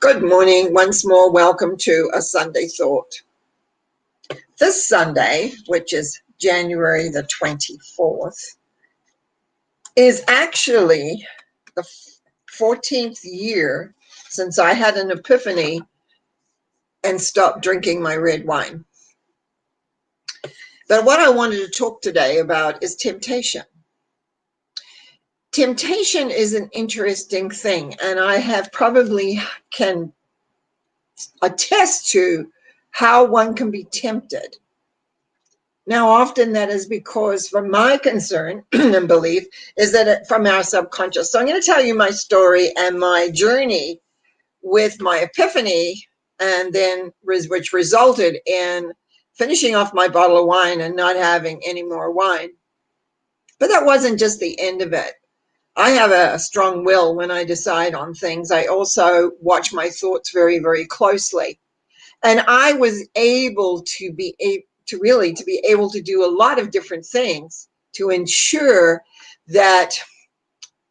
Good morning. Once more, welcome to A Sunday Thought. This Sunday, which is January the 24th, is actually the 14th year since I had an epiphany and stopped drinking my red wine. But what I wanted to talk today about is temptation. Temptation is an interesting thing, and I have probably can attest to how one can be tempted. Now, often that is because, from my concern and belief, is that from our subconscious. So I'm going to tell you my story and my journey with my epiphany, and then which resulted in finishing off my bottle of wine and not having any more wine. But that wasn't just the end of it. I have a strong will when I decide on things. I also watch my thoughts very, very closely. And I was able to be able to do a lot of different things to ensure that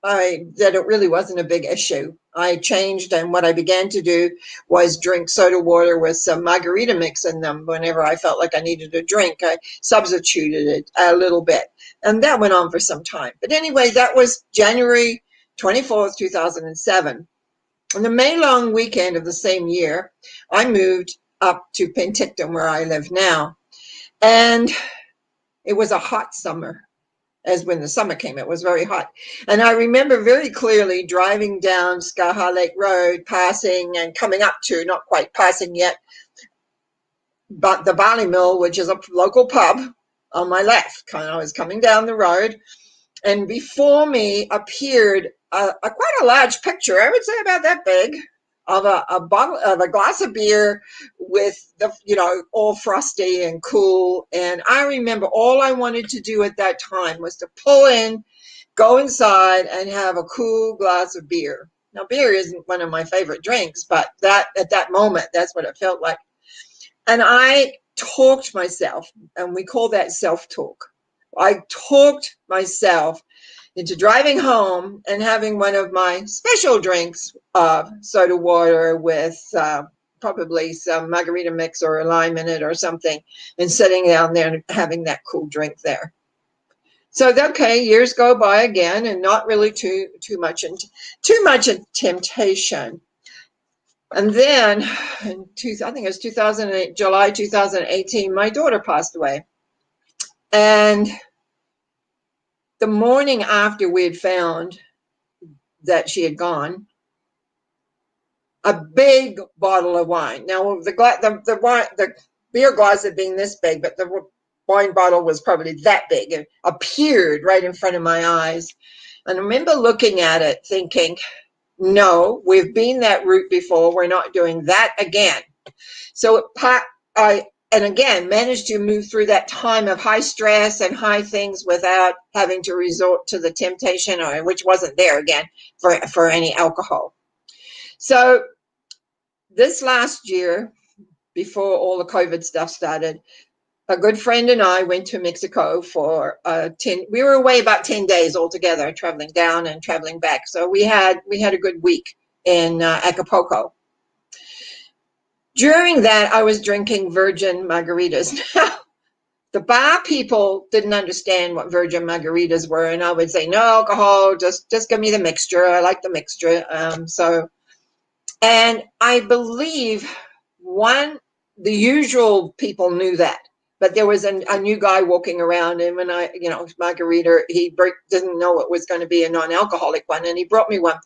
it really wasn't a big issue. I changed, and what I began to do was drink soda water with some margarita mix in them. Whenever I felt like I needed a drink, I substituted it a little bit, and that went on for some time. But anyway, that was January 24th, 2007. On the May long weekend of the same year, I moved up to Penticton, where I live now. And it was a hot summer, as when the summer came, it was very hot. And I remember very clearly driving down Skaha Lake Road, passing and coming up to, not quite passing yet, but the Barley Mill, which is a local pub, on my left. I was coming down the road, and before me appeared quite a large picture, I would say about that big, of a glass of beer with all frosty and cool. And I remember all I wanted to do at that time was to pull in, go inside, and have a cool glass of beer. Now, beer isn't one of my favorite drinks, but that at that moment, that's what it felt like. And I talked myself, and we call that self-talk. I talked myself into driving home and having one of my special drinks of soda water with probably some margarita mix or a lime in it or something, and sitting down there and having that cool drink there. So, okay, years go by again, and not really too much temptation. And then, I think it was 2008, July 2018, my daughter passed away. And the morning after we had found that she had gone, a big bottle of wine. Now, the beer glass had been this big, but the wine bottle was probably that big. It appeared right in front of my eyes. And I remember looking at it thinking, no, we've been that route before. We're not doing that again. So and again, managed to move through that time of high stress and high things without having to resort to the temptation, which wasn't there again, for any alcohol. So this last year, before all the COVID stuff started, a good friend and I went to Mexico for we were away about 10 days altogether, traveling down and traveling back. So we had a good week in Acapulco. During that, I was drinking virgin margaritas. Now, the bar people didn't understand what virgin margaritas were, and I would say, no alcohol, just give me the mixture. I like the mixture. And I believe the usual people knew that, but there was a new guy walking around, and when margarita, he didn't know it was going to be a non-alcoholic one, and he brought me one.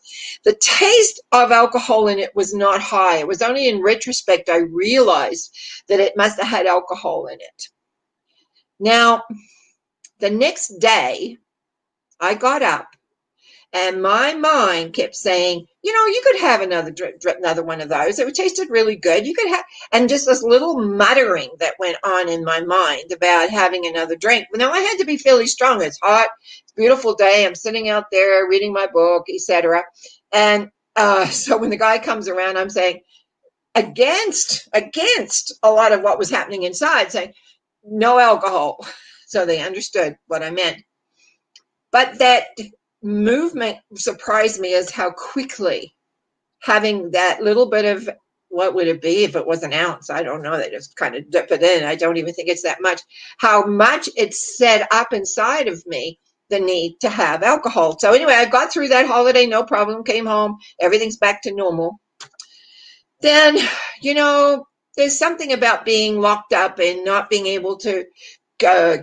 The taste of alcohol in it was not high. It was only in retrospect I realized that it must have had alcohol in it. Now, the next day, I got up, and my mind kept saying, you could have another one of those. It tasted really good. You could have, and just this little muttering that went on in my mind about having another drink. Now, I had to be fairly strong. It's hot. It's a beautiful day. I'm sitting out there reading my book, etc. And so when the guy comes around, I'm saying, against a lot of what was happening inside, saying, no alcohol. So they understood what I meant. But that movement surprised me as how quickly having that little bit of, what would it be if it was an ounce? I don't know. They just kind of dip it in. I don't even think it's that much. How much it's set up inside of me, the need to have alcohol. So anyway, I got through that holiday, no problem, came home, everything's back to normal. Then, there's something about being locked up and not being able to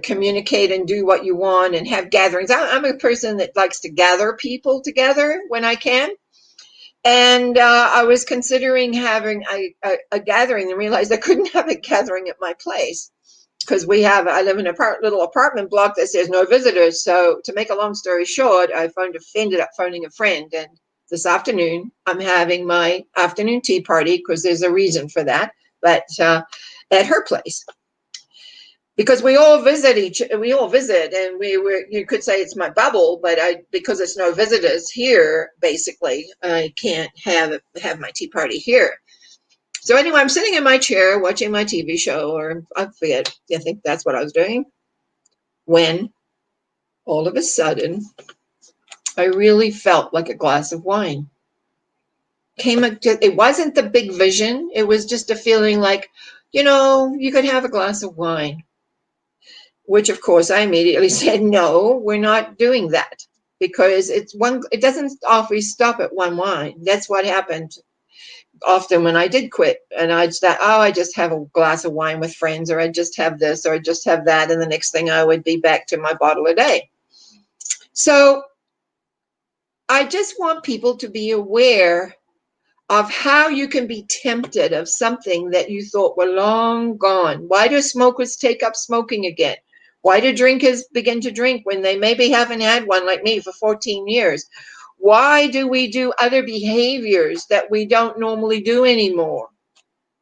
communicate and do what you want and have gatherings. I'm a person that likes to gather people together when I can. And I was considering having a gathering and realized I couldn't have a gathering at my place because I live in a little apartment block that says no visitors. So to make a long story short, I ended up phoning a friend. And this afternoon, I'm having my afternoon tea party because there's a reason for that, but at her place. Because we all visit, and you could say it's my bubble, but because it's no visitors here, basically, I can't have my tea party here. So anyway, I'm sitting in my chair watching my TV show, or I forget, I think that's what I was doing, when all of a sudden, I really felt like a glass of wine. It wasn't the big vision, it was just a feeling like, you could have a glass of wine. Which, of course, I immediately said, no, we're not doing that, because it doesn't always stop at one wine. That's what happened often when I did quit. And I'd start, I just have a glass of wine with friends, or I just have this, or I just have that. And the next thing I would be back to my bottle a day. So I just want people to be aware of how you can be tempted of something that you thought were long gone. Why do smokers take up smoking again? Why do drinkers begin to drink when they maybe haven't had one, like me, for 14 years? Why do we do other behaviors that we don't normally do anymore?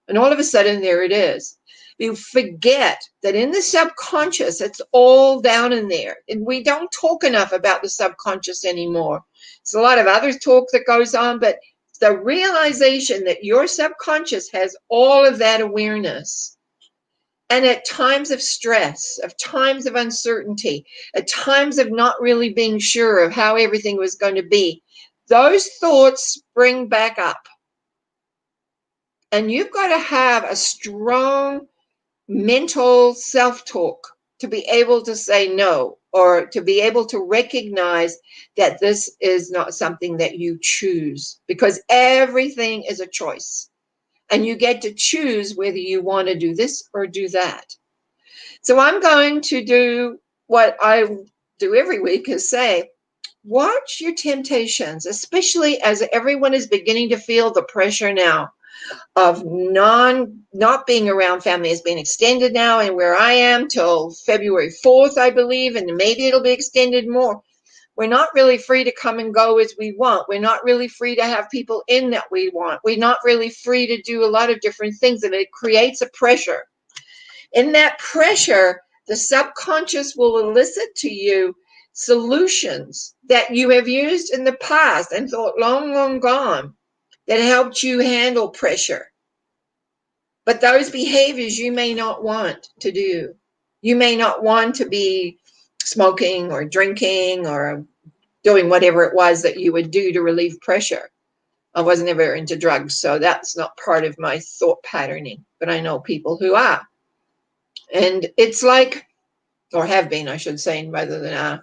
And all of a sudden, there it is. You forget that in the subconscious, it's all down in there. And we don't talk enough about the subconscious anymore. There's a lot of other talk that goes on, but the realization that your subconscious has all of that awareness. And at times of stress, of times of uncertainty, at times of not really being sure of how everything was going to be, those thoughts spring back up. And you've got to have a strong mental self-talk to be able to say no, or to be able to recognize that this is not something that you choose, because everything is a choice. And you get to choose whether you want to do this or do that. So I'm going to do what I do every week, is say, watch your temptations, especially as everyone is beginning to feel the pressure now of not being around family is being extended now, and where I am till February 4th, I believe, and maybe it'll be extended more. We're not really free to come and go as we want. We're not really free to have people in that we want. We're not really free to do a lot of different things, and it creates a pressure. In that pressure, the subconscious will elicit to you solutions that you have used in the past and thought long, long gone, that helped you handle pressure. But those behaviors you may not want to do. You may not want to be smoking or drinking or doing whatever it was that you would do to relieve pressure. I wasn't ever into drugs, so that's not part of my thought patterning, but I know people who are. And it's like, or have been, I should say, rather than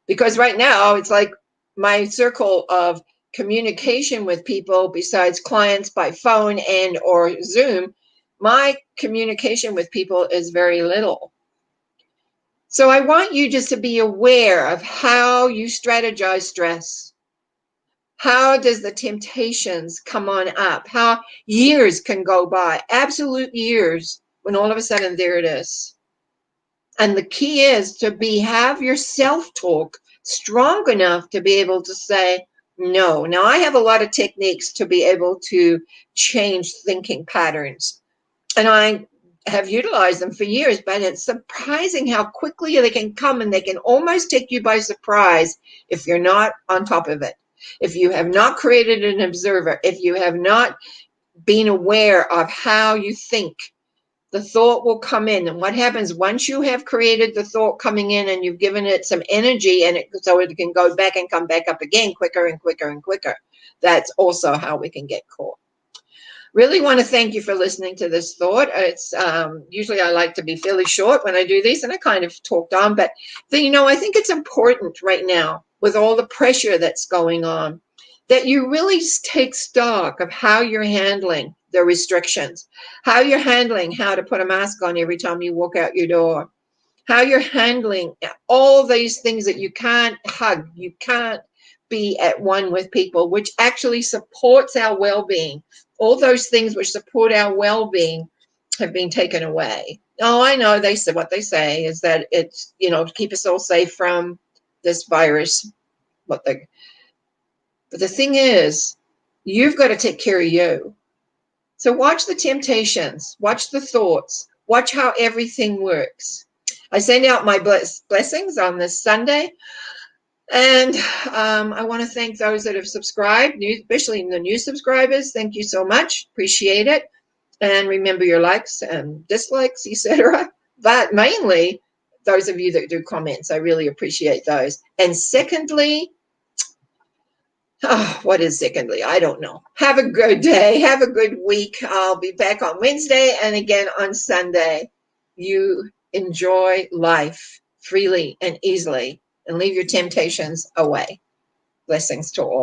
because right now it's like my circle of communication with people, besides clients by phone and or Zoom, my communication with people is very little. So I want you just to be aware of how you strategize stress. How does the temptations come on up? How years can go by, absolute years, when all of a sudden there it is. And the key is to have your self-talk strong enough to be able to say no. Now, I have a lot of techniques to be able to change thinking patterns, and I have utilized them for years, but it's surprising how quickly they can come, and they can almost take you by surprise if you're not on top of it. If you have not created an observer, if you have not been aware of how you think, the thought will come in. And what happens once you have created the thought coming in and you've given it some energy, and so it can go back and come back up again quicker and quicker and quicker, that's also how we can get caught. Really want to thank you for listening to this thought. It's usually I like to be fairly short when I do these, and I kind of talked on, but I think it's important right now with all the pressure that's going on that you really take stock of how you're handling the restrictions, how you're handling how to put a mask on every time you walk out your door, how you're handling all these things that you can't hug, you can't be at one with people, which actually supports our well-being. All those things which support our well-being have been taken away. Oh, I know they said what they say is that it's, to keep us all safe from this virus. But the thing is, you've got to take care of you. So watch the temptations, watch the thoughts, watch how everything works. I send out my blessings on this Sunday. And I want to thank those that have subscribed, especially the new subscribers. Thank you so much. Appreciate it. And remember your likes and dislikes, etc. But mainly, those of you that do comments, I really appreciate those. And secondly, what is secondly? I don't know. Have a good day. Have a good week. I'll be back on Wednesday and again on Sunday. You enjoy life freely and easily and leave your temptations away. Blessings to all.